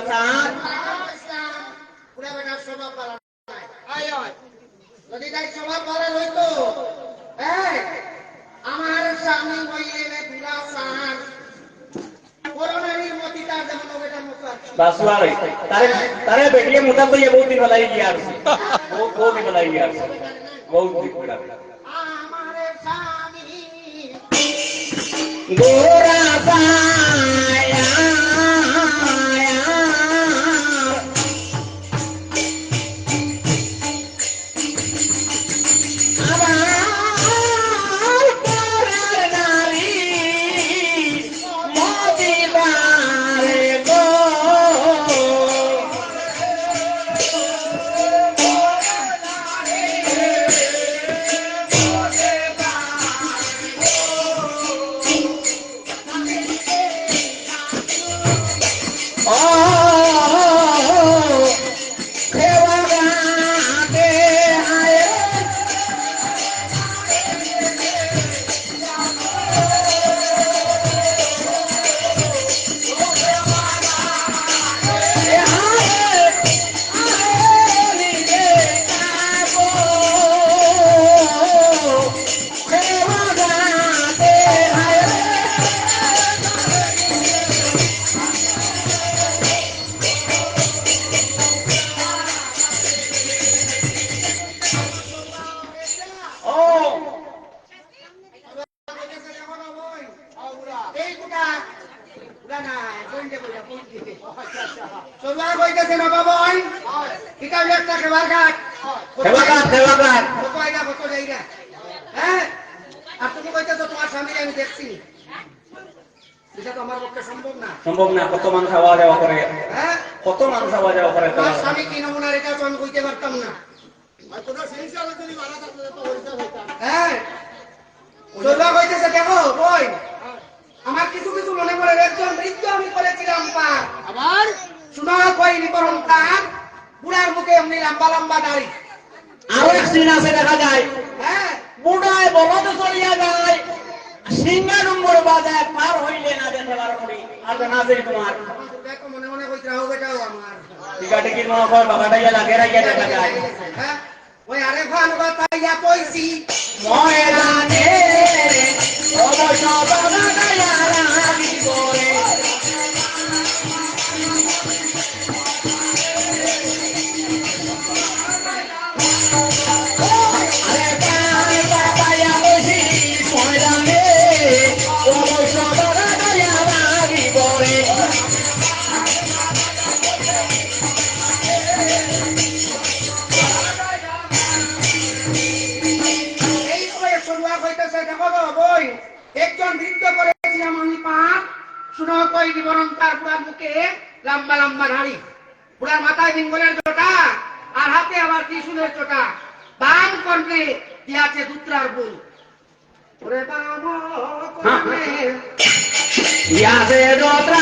চান পুরা বেটার স্বভাব ভালো নাই আয় আয় যদি তাই স্বভাব ভালো হইতো এই আমার স্বামী হইলে পুরা চান করোনারির মতিটা যেমন বেটার মতো আছে বাসুয়ারে তারে বেটিয়ে মোটা কইয়ে বহুত দিন বলাই গিয়া আর বহুত দিন বলাই গিয়া বহুত দিন বেটা আমার স্বামী গোরা পায়া সম্ভব না কত মানুষ আওয়া যাওয়া করে কত মানুষ আওয়া যাওয়া করে তোমার স্বামী কি নমুনা এটা তো আমি কইতে পারতাম না দেখো বই আমার কিছু কিছু মনে পড়ে একজন নৃত্য আমি করেছিলাম পার আবার শোনা কইনি পরম তার বুড়ার মুখে এমনি লম্বা লম্বা দাড়ি আরো এক সিন আছে দেখা যায় হ্যাঁ বুড়ায় বলদ চলিয়া যায় সিংহা নম্বর বাজায় পার হইলে না দেখে বার করি আর না দেরি তোমার দেখো মনে মনে কইতে রাও বেটাও আমার টিকাটিকির মনে কর বাবাটাইয়া লাগে রাইয়া দেখা যায় হ্যাঁ ওই আরে ভান কথাইয়া কইছি ময়দানে অবশ্য বাবাটাইয়া লাগি করে একজন নৃত্য করেছিলাম আমি পাপ শুনো কই বিবরণ তার বুড়ার মুখে লম্বা লম্বা দাড়ি বুড়ার মাথায় বেঙ্গলের চোটা আর হাতে আবার ত্রিশূলের চোটা বাম কণ্ঠে দিয়াছে দুত্রার বুল ওরে বাম কণ্ঠে দিয়াছে দুত্রা